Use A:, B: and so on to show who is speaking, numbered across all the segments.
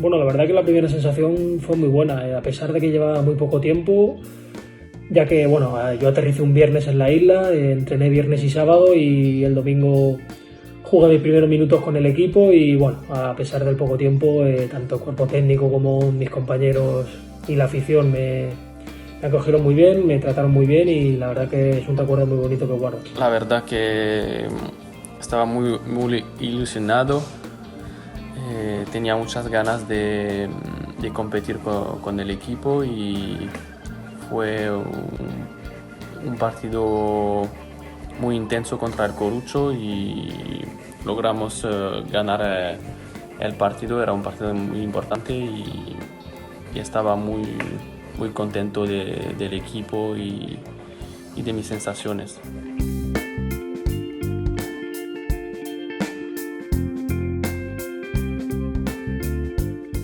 A: Bueno, la verdad que la primera sensación fue muy buena, a pesar de que llevaba muy poco tiempo, ya que bueno, yo aterricé un viernes en la isla, entrené viernes y sábado y el domingo jugué mis primeros minutos con el equipo y bueno, a pesar del poco tiempo, tanto el cuerpo técnico como mis compañeros y la afición me acogieron muy bien, me trataron muy bien y la verdad que es un recuerdo muy bonito que guardo.
B: La verdad que estaba muy ilusionado, tenía muchas ganas de competir con el equipo y fue un partido muy intenso contra el Corucho y logramos ganar el partido. Era un partido muy importante y estaba muy contento del equipo y de mis sensaciones.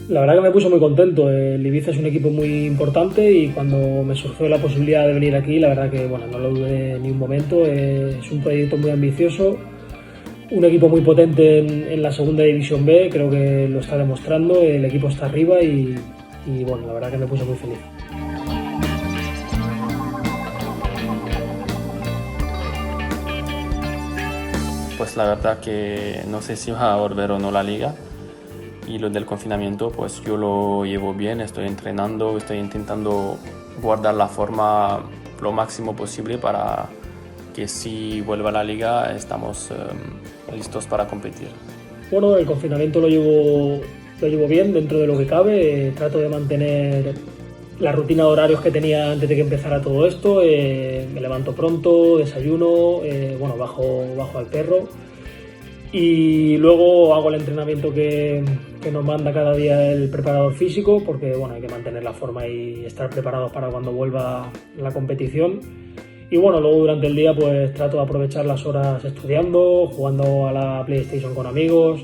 A: La verdad que me puso muy contento. El Ibiza es un equipo muy importante y cuando me surgió la posibilidad de venir aquí, la verdad que bueno, no lo dudé ni un momento. Es un proyecto muy ambicioso, un equipo muy potente en la segunda división B, creo que lo está demostrando. El equipo está arriba y bueno, la verdad que me puso muy feliz.
B: Pues la verdad que no sé si va a volver o no la liga. Y lo del confinamiento, pues yo lo llevo bien, estoy entrenando, estoy intentando guardar la forma lo máximo posible para que si vuelva a la liga estamos listos para competir.
A: Bueno, el confinamiento lo llevo bien dentro de lo que cabe. Trato de mantener la rutina de horarios que tenía antes de que empezara todo esto. Me levanto pronto, desayuno, bueno, bajo al perro y luego hago el entrenamiento que nos manda cada día el preparador físico, porque bueno, hay que mantener la forma y estar preparados para cuando vuelva la competición. Y bueno, luego durante el día pues trato de aprovechar las horas estudiando, jugando a la PlayStation con amigos,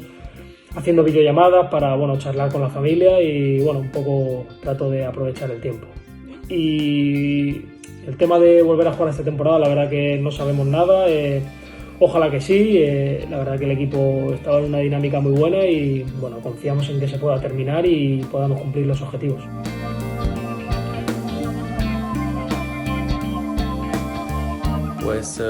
A: haciendo videollamadas para bueno, charlar con la familia y bueno, un poco trato de aprovechar el tiempo. Y el tema de volver a jugar esta temporada, la verdad que no sabemos nada. Ojalá que sí, la verdad que el equipo estaba en una dinámica muy buena y bueno, confiamos en que se pueda terminar y podamos cumplir los objetivos.
B: Pues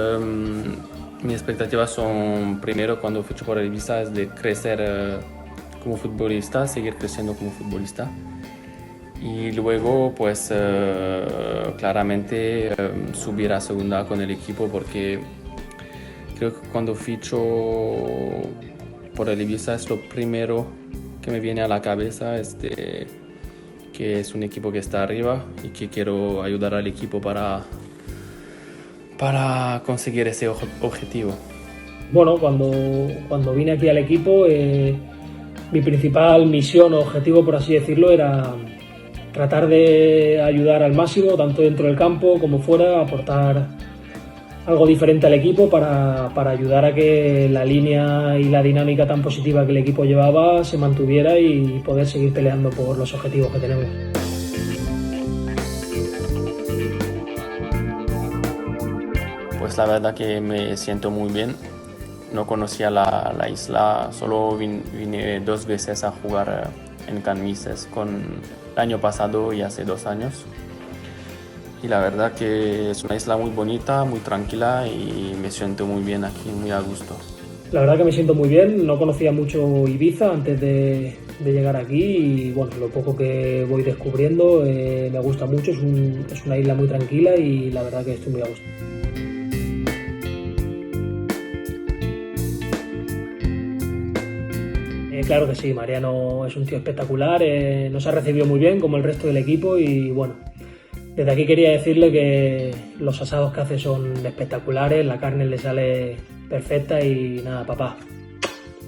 B: mis expectativas son, primero, cuando ficho por el Ibiza, es de crecer como futbolista, seguir creciendo como futbolista. Y luego, pues claramente subir a segunda con el equipo, porque creo que cuando ficho por el Ibiza es lo primero que me viene a la cabeza, que es un equipo que está arriba y que quiero ayudar al equipo para conseguir ese objetivo.
A: Bueno, cuando vine aquí al equipo, mi principal misión o objetivo, por así decirlo, era tratar de ayudar al máximo, tanto dentro del campo como fuera, aportar algo diferente al equipo para ayudar a que la línea y la dinámica tan positiva que el equipo llevaba se mantuviera y poder seguir peleando por los objetivos que tenemos.
B: Pues la verdad que me siento muy bien. No conocía la isla, solo vine 2 veces a jugar en Canmises el año pasado y hace 2 años. Y la verdad que es una isla muy bonita, muy tranquila y me siento muy bien aquí, muy a gusto.
A: La verdad que me siento muy bien, no conocía mucho Ibiza antes de llegar aquí y bueno, lo poco que voy descubriendo me gusta mucho, es una isla muy tranquila y la verdad que estoy muy a gusto. Claro que sí, Mariano es un tío espectacular, nos ha recibido muy bien como el resto del equipo y bueno, desde aquí quería decirle que los asados que hace son espectaculares, la carne le sale perfecta y nada, papá,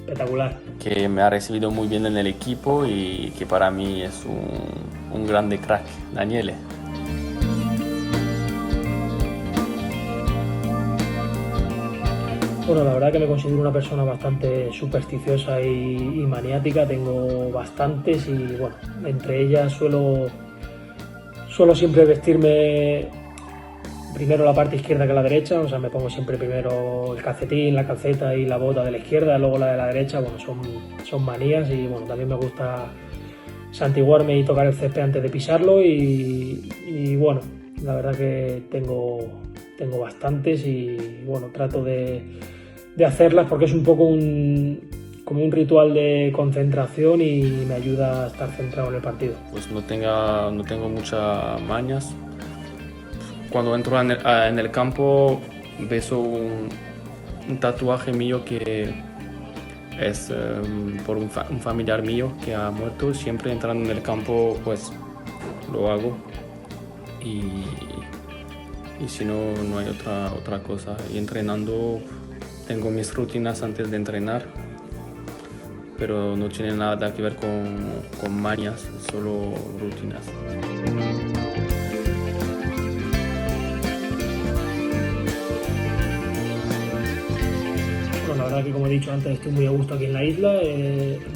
A: espectacular.
B: Que me ha recibido muy bien en el equipo y que para mí es un grande crack, Daniele.
A: Bueno, la verdad que me considero una persona bastante supersticiosa y maniática, tengo bastantes y bueno, entre ellas suelo siempre vestirme primero la parte izquierda que la derecha, o sea, me pongo siempre primero el calcetín, la calceta y la bota de la izquierda, luego la de la derecha, bueno, son manías y bueno, también me gusta santiguarme y tocar el césped antes de pisarlo y bueno, la verdad que tengo bastantes y bueno, trato de hacerlas porque es un poco como un ritual de concentración y me ayuda a estar centrado en el partido.
B: Pues no tengo muchas mañas. Cuando entro en el campo beso un tatuaje mío que es por un familiar mío que ha muerto. Siempre entrando en el campo pues lo hago y si no hay otra cosa. Y entrenando tengo mis rutinas antes de entrenar, pero no tiene nada que ver con mañas, solo rutinas.
A: La verdad que, como he dicho antes, estoy muy a gusto aquí en la isla.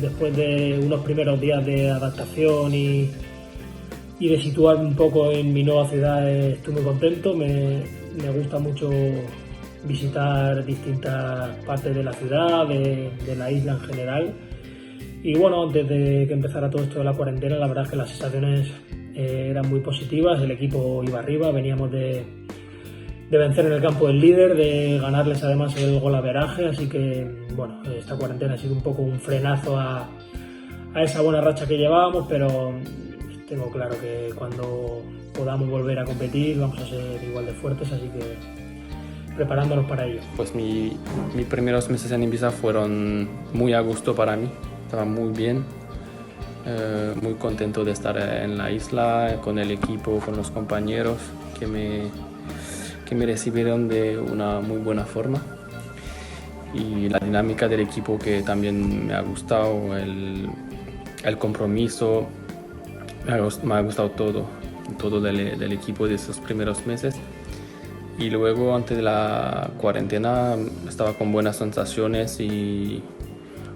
A: Después de unos primeros días de adaptación y de situarme un poco en mi nueva ciudad, estoy muy contento. Me gusta mucho visitar distintas partes de la ciudad, de la isla en general. Y bueno, antes de que empezara todo esto de la cuarentena, la verdad es que las sensaciones eran muy positivas. El equipo iba arriba, veníamos de vencer en el campo del líder, de ganarles además el golaveraje, así que bueno, esta cuarentena ha sido un poco un frenazo a esa buena racha que llevábamos, pero tengo claro que cuando podamos volver a competir vamos a ser igual de fuertes, así que preparándonos para ello.
B: Pues mis primeros meses en Ibiza fueron muy a gusto para mí, estaba muy bien, muy contento de estar en la isla, con el equipo, con los compañeros que me recibieron de una muy buena forma, y la dinámica del equipo que también me ha gustado, el compromiso, me ha gustado todo del equipo de esos primeros meses. Y luego, antes de la cuarentena, estaba con buenas sensaciones y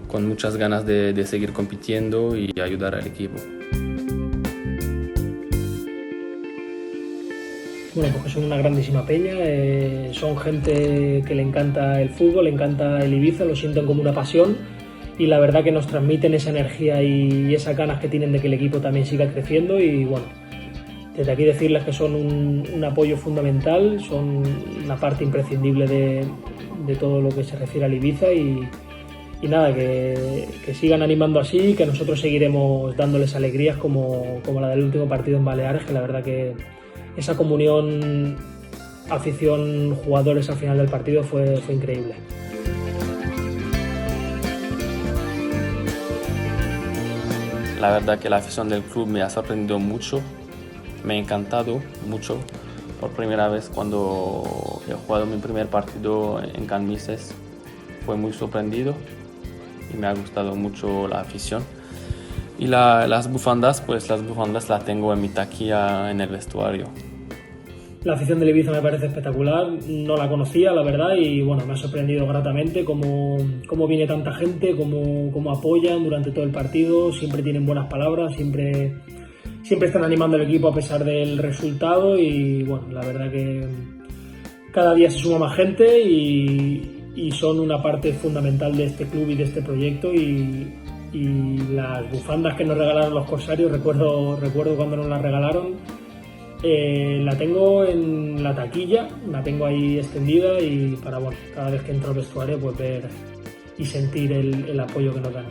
B: con muchas ganas de seguir compitiendo y ayudar al equipo.
A: Bueno, porque son una grandísima peña, son gente que le encanta el fútbol, le encanta el Ibiza, lo sienten como una pasión y la verdad que nos transmiten esa energía y esas ganas que tienen de que el equipo también siga creciendo. Y bueno, desde aquí decirles que son un apoyo fundamental, son una parte imprescindible de todo lo que se refiere al Ibiza y nada, que sigan animando así, que nosotros seguiremos dándoles alegrías como la del último partido en Baleares, que la verdad que esa comunión afición-jugadores al final del partido fue increíble.
B: La verdad que la afición del club me ha sorprendido mucho, me ha encantado mucho. Por primera vez cuando he jugado mi primer partido en Can Mises fue muy sorprendido y me ha gustado mucho la afición. Y las bufandas las tengo en mi taquilla en el vestuario.
A: La afición del Ibiza me parece espectacular, no la conocía la verdad y bueno, me ha sorprendido gratamente cómo viene tanta gente, cómo apoyan durante todo el partido, siempre tienen buenas palabras, siempre están animando al equipo a pesar del resultado y bueno, la verdad que cada día se suma más gente y son una parte fundamental de este club y de este proyecto y las bufandas que nos regalaron los corsarios, recuerdo cuando nos las regalaron, la tengo en la taquilla, la tengo ahí extendida y para bueno, cada vez que entro al vestuario pues ver y sentir el apoyo que nos dan.